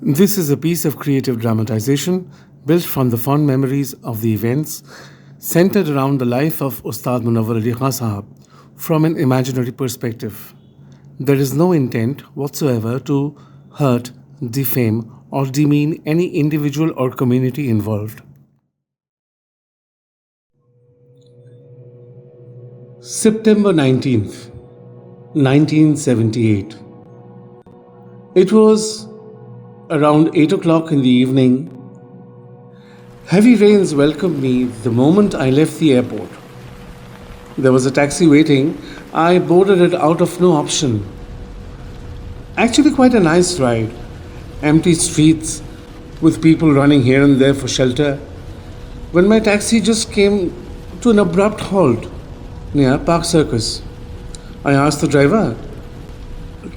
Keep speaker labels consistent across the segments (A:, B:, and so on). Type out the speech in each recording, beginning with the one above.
A: This is a piece of creative dramatization built from the fond memories of the events centered around the life of Ustad Munawar Ali Khan Sahab from an imaginary perspective. There is no intent whatsoever to hurt, defame, or demean any individual or community involved. September 19th, 1978. It was around 8 o'clock in the evening. Heavy rains welcomed me the moment I left the airport. There was a taxi waiting. I boarded it out of no option. Actually, quite a nice ride. Empty streets with people running here and there for shelter. When my taxi just came to an abrupt halt near Park Circus, I asked the driver,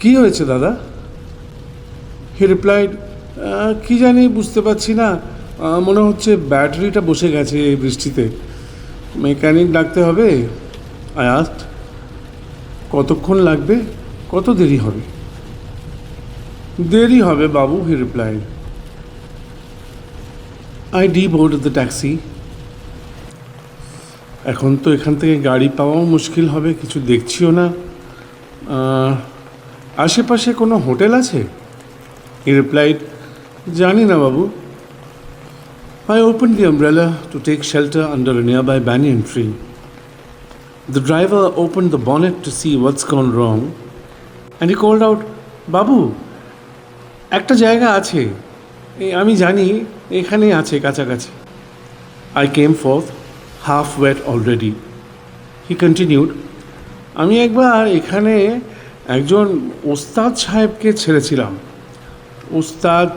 A: "কি হয়েছে দাদা?" He replied, "কি জানি বুঝতে পারছি না, মনে হচ্ছে ব্যাটারিটা বসে গেছে এই বৃষ্টিতে, মেকানিক ডাকতে হবে." I asked, "কতক্ষণ লাগবে, কত দেরি হবে?" "দেরি হবে বাবু," he replied. I deboarded the taxi. এখন তো এখান থেকে গাড়ি পাওয়াও মুশকিল হবে, কিছু দেখছিও না। আশেপাশে কোনো হোটেল আছে? He replied, "জানি না বাবু." I opened the umbrella to take shelter under a nearby banyan tree. The driver opened the bonnet to see what's gone wrong, and he called out, "বাবু, একটা জায়গা আছে, আমি জানি এখানেই আছে কাছাকাছি." I came forth, half wet already. He continued, "আমি একবার এখানে একজন ওস্তাদ সাহেবকে ছেড়েছিলাম, উস্তাদ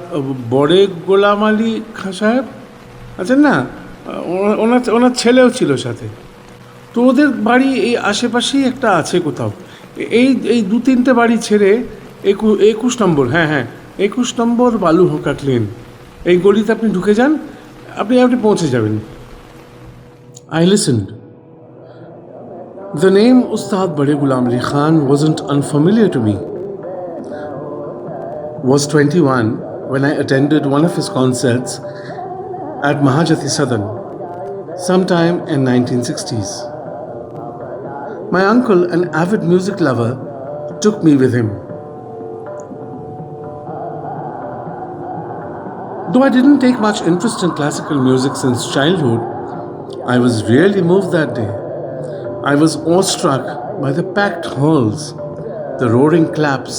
A: বড়ে গোলাম আলী খাঁ সাহেব আছেন না, ওনার ছেলেও ছিল সাথে। তো ওদের বাড়ি এই আশেপাশেই একটা আছে কোথাও, এই 2-3টে বাড়ি ছেড়ে 21 নম্বর, হ্যাঁ 21 নম্বর বালু হোকাট লেন, এই গলিতে আপনি ঢুকে যান, আপনি পৌঁছে যাবেন." I listened. The name Ustad Bade Ghulam Ali Khan wasn't unfamiliar to me. Was 21 when I attended one of his concerts at Mahajati Sadan sometime in 1960s. My uncle, an avid music lover, took me with him. Though I didn't take much interest in classical music since childhood, I was really moved that day. I was awestruck by the packed halls, the roaring claps,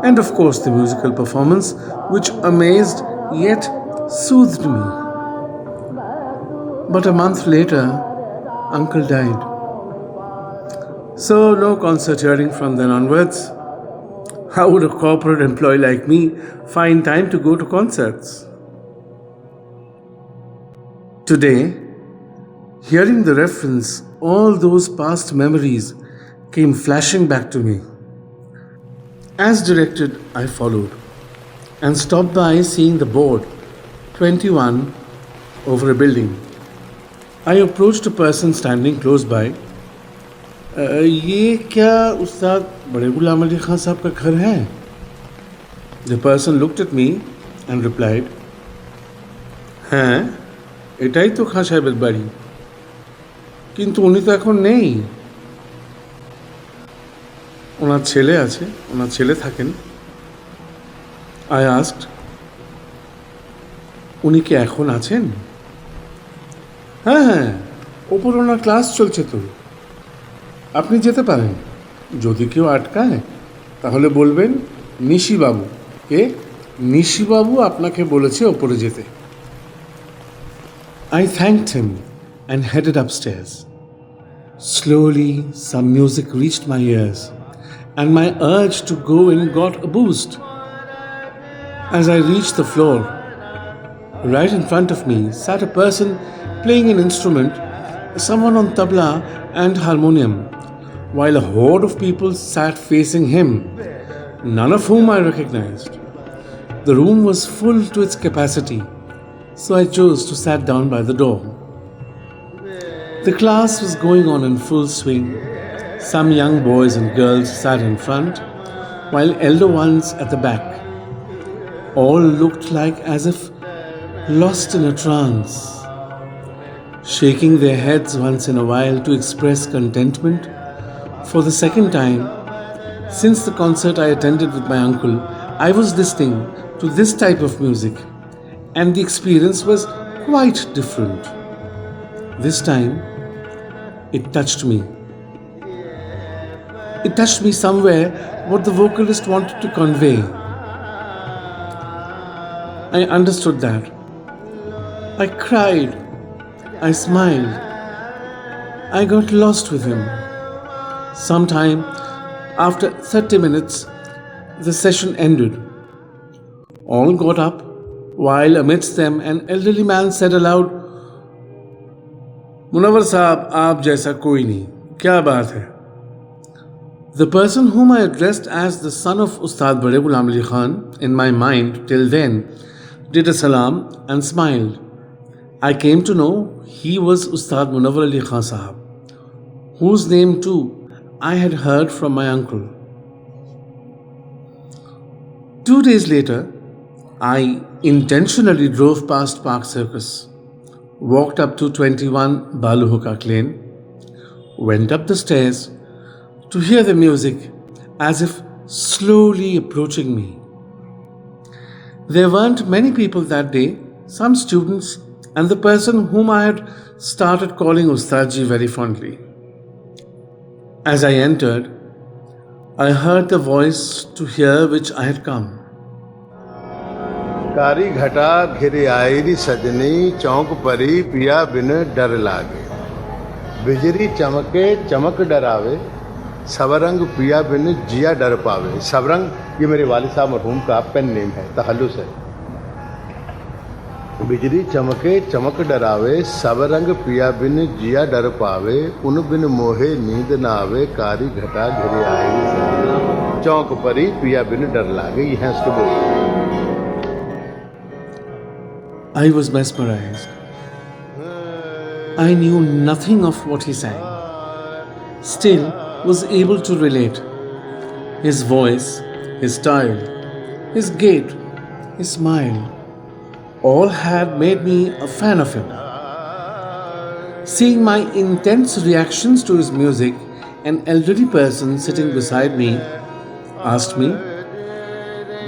A: and of course the musical performance, which amazed yet soothed me. But a month later, Uncle died. So no concert hearing from then onwards. How would a corporate employee like me find time to go to concerts? Today, hearing the reference, all those past memories came flashing back to me. As directed, I followed and stopped by seeing the board 21 over a building. I approached a person standing close by. "ये क्या उस्ताद बड़े गुलाम अली खान साहब का घर है?" The person looked at me and replied, "হ্যাঁ, এটাই তো খান সাহেবের বাড়ি, কিন্তু উনি তো এখন নেই, ওনার ছেলে আছে, ওনার ছেলে থাকেন." I asked, "উনি কি এখন আছেন?" হ্যাঁ, ওপর ওনার ক্লাস চলছে তো, আপনি যেতে পারেন। যদি কেউ আটকায় তাহলে বলবেন নিশিবাবু, নিশিবাবু আপনাকে বলেছে ওপরে যেতে। I thanked him and headed upstairs. Slowly, some music reached my ears, and my urge to go in got a boost. As I reached the floor, right in front of me sat a person playing an instrument, someone on tabla and harmonium, while a horde of people sat facing him, none of whom I recognized. The room was full to its capacity, so I chose to sit down by the door. The class was going on in full swing. Some young boys and girls sat in front, while elder ones at the back. All looked like as if lost in a trance, shaking their heads once in a while to express contentment. For the second time, since the concert I attended with my uncle, I was listening to this type of music, and the experience was quite different. This time, it touched me. It touched me somewhere what the vocalist wanted to convey. I understood that. I cried. I smiled. I got lost with him. Sometime after 30 minutes, the session ended. All got up, while amidst them an elderly man said aloud, "Munawwar साहब, आप जैसा कोई नहीं, क्या बात है?" The person whom I addressed as the son of Ustad Bade Ghulam Ali Khan in my mind till then did a salam and smiled. I came to know he was Ustad Munawar Ali KHANSAHIB, whose name too I had heard from my uncle. 2 days later, I intentionally drove past Park Circus, walked up to 21 Balu Hukak Lane, went up the stairs to hear the music as if slowly approaching me. There weren't many people that day, some students and the person whom I had started calling Ustadji very fondly. As I entered, I heard the voice to hear which I had come.
B: कारी घटा घिर आयरी सजनी चौंक परी पिया बिन डर लागे बिजली चमके चमक डरावे सबरंग पिया बिन जिया डर पावे। सबरंग ये मेरे वालिद साहब मरहूम का पेन नेम है, तहल्लुस है। बिजली चमके चमक डरावे सबरंग पिया बिन जिया डर पावे उन बिन मोहे नींद न आवे कारी घटा घिर आयरी चौंक परी पिया बिन डर लागे। ये है उसके बोल।
A: I was mesmerized. I knew nothing of what he sang, still was able to relate. His voice, his style, his gait, his smile, all had made me a fan of him. Seeing my intense reactions to his music, an elderly person sitting beside me asked me,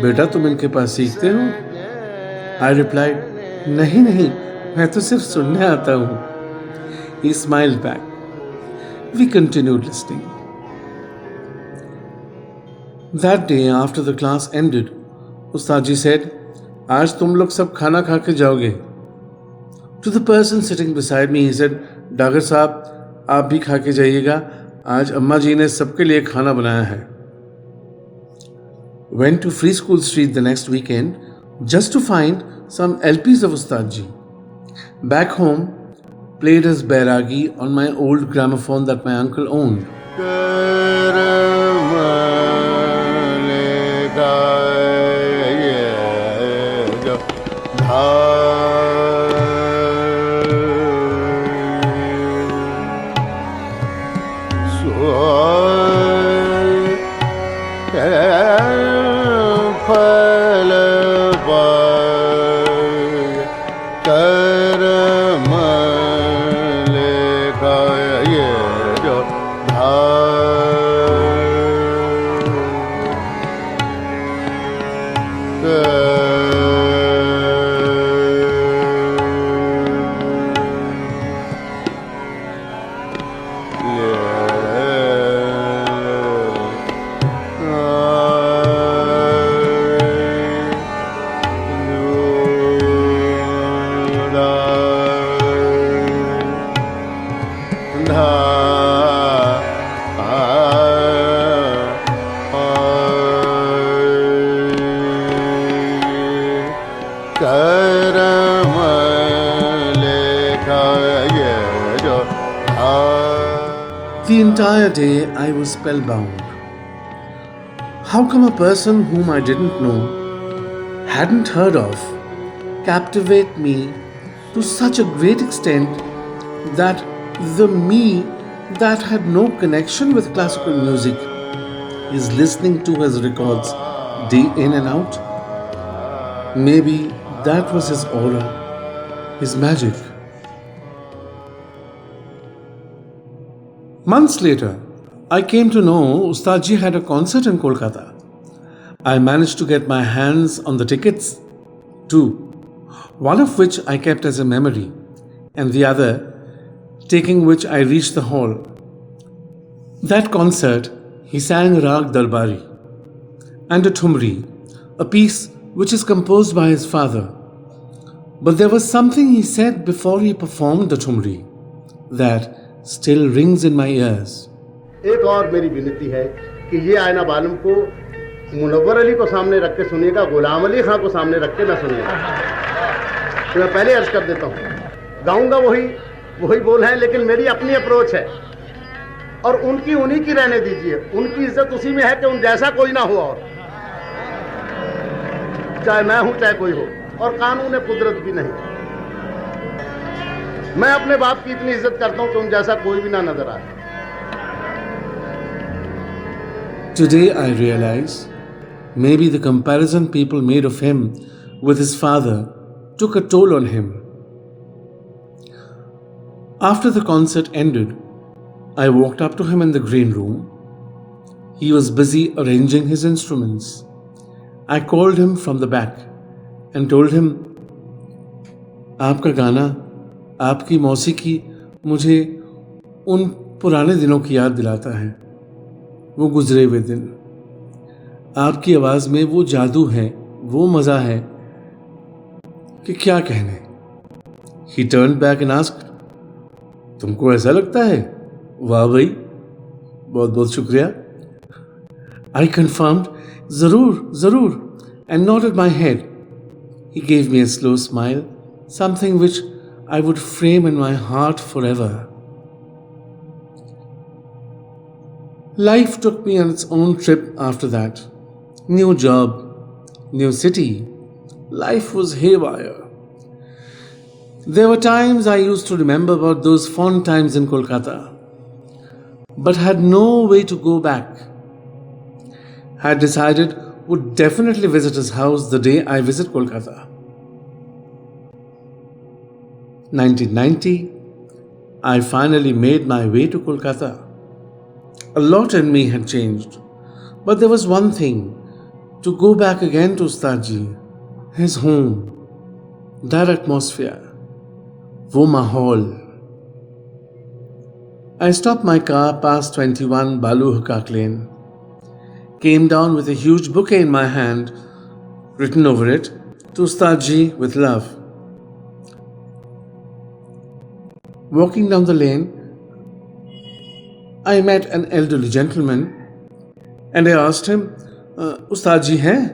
A: "बेटा तुम इनके पास सीखते हो?" I replied, नहीं नहीं, मैं तो सिर्फ सुनने आता हूँ. He smiled back. We continued listening. That day after the class ended, Ustadji said, आज तुम लोग सब खाना खा के जाओगे. To the person sitting beside me, he said, Dagar साहब आप भी खा के जाइएगा, आज अम्मा जी ने सबके लिए खाना बनाया है. Went to Free School Street the next weekend just to find some LPs of Ustadji. Back home, played his Bairagi on my old gramophone that my uncle owned. The entire day I was spellbound. How come a person whom I didn't know, hadn't heard of, captivate me to such a great extent that the me that had no connection with classical music is listening to his records day in and out? Maybe that was his aura, his magic. Months later, I came to know Ustadji had a concert in Kolkata. I managed to get my hands on the tickets too, one of which I kept as a memory, and the other, taking which I reached the hall. That concert, he sang Rag Darbari and a Thumri, a piece which is composed by his father. But there was something he said before he performed the Thumri that still rings in my ears.
C: एक और मेरी विनती है कि ये आयना बालम को मुनव्वर अली को सामने रख के सुनिएगा, गुलाम अली खां को सामने रख के ना सुनिएगा। तो मैं पहले अर्ज कर देता हूँ, गाऊंगा वही बोल है, लेकिन मेरी अपनी अप्रोच है और उनकी उन्हीं की रहने दीजिए। उनकी इज्जत उसी में है कि उन जैसा कोई ना हो, और चाहे मैं हूं चाहे कोई हो, और कानून कुदरत भी नहीं। मैं अपने बाप की इतनी इज्जत करता हूं कि उन जैसा कोई भी ना नजर आए।
A: Today I realize maybe the comparison people made of him with his father took a toll on him. After the concert ended, I walked up to him in the green room. He was busy arranging his instruments. I called him from the back and told him, आपका गाना, आपकी मौसीकी मुझे उन पुराने दिनों की याद दिलाता है, वो गुजरे हुए दिन। आपकी आवाज़ में वो जादू है, वो मज़ा है कि क्या कहने। He turned back and asked, तुमको ऐसा लगता है? वाह भाई, बहुत बहुत शुक्रिया। I confirmed, ज़रूर, and nodded my head. He gave me a slow smile, something which I would frame in my heart forever. Life took me on its own trip after that. New job, new city. Life was haywire. There were times I used to remember about those fond times in Kolkata, but had no way to go back. Had decided would definitely visit his house the day I visit Kolkata. 1990, I finally made my way to Kolkata. A lot in me had changed, but there was one thing: to go back again to Ustadji, his home, that atmosphere, wo mahol. I stopped my car past 21 Balu Hukak Lane, came down with a huge bouquet in my hand, written over it, to Ustadji with love. Walking down the lane, I met an elderly gentleman and I asked him, Ustadji hai?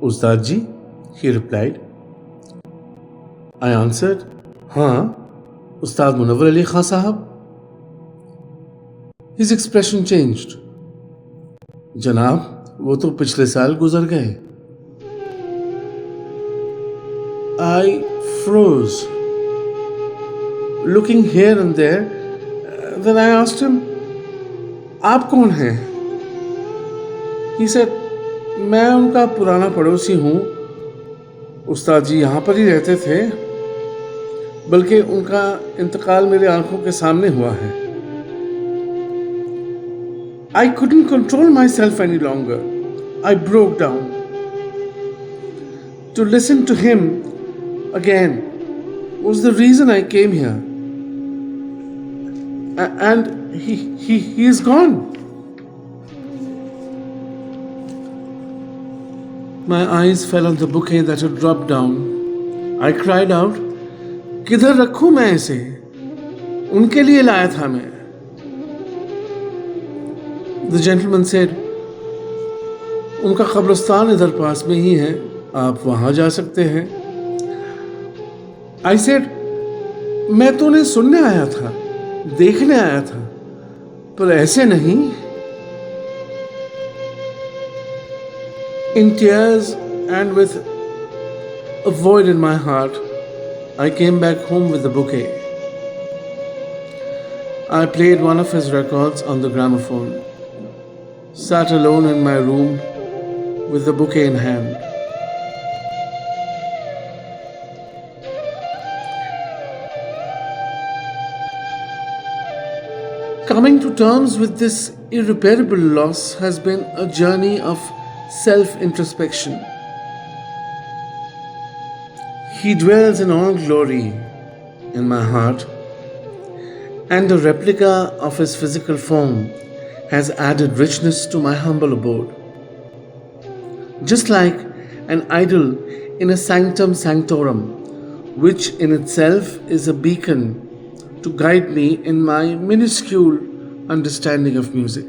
A: Ustadji, he replied. I answered, हाँ, Ustad Munawar Ali Khan Sahab. His expression changed. जनाब, वो तो पिछले साल गुजर गए। I froze, looking here and there. Then I asked him, आप कौन हैं? He said, मैं उनका पुराना पड़ोसी हूँ। उस्ताद जी यहाँ पर ही रहते थे, बल्कि उनका इंतकाल मेरे आंखों के सामने हुआ है। I couldn't control myself any longer. I broke down. To listen to him again was the reason I came here. And he is gone. My eyes fell on the bouquet that had dropped down. I cried out, किधर रखूं मैं इसे? उनके लिए लाया था मैं। The gentleman said, उनका कब्रिस्तान इधर पास में ही है, आप वहां जा सकते हैं। I said, मैं तो उन्हें सुनने आया था, देखने आया था, पर ऐसे नहीं। In tears and with a void in my heart, I came back home with the bouquet. I played one of his records on the gramophone, sat alone in my room with the bouquet in hand. Coming to terms with this irreparable loss has been a journey of self introspection. He dwells in all glory in my heart, and a replica of his physical form has added richness to my humble abode. Just like an idol in a sanctum sanctorum, which in itself is a beacon to guide me in my minuscule understanding of music.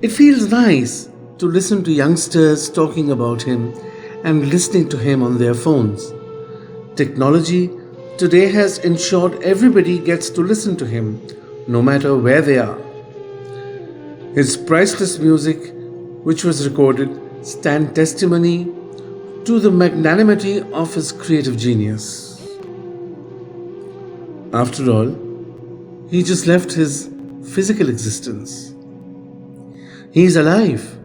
A: It feels nice to listen to youngsters talking about him and listening to him on their phones. Technology today has ensured everybody gets to listen to him, no matter where they are. His priceless music, which was recorded, stand testimony to the magnanimity of his creative genius. After all, he just left his physical existence. He is alive.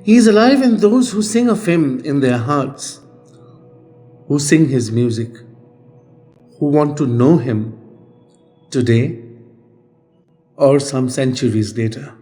A: He is alive in those who sing of him in their hearts, who sing his music, who want to know him today or some centuries later.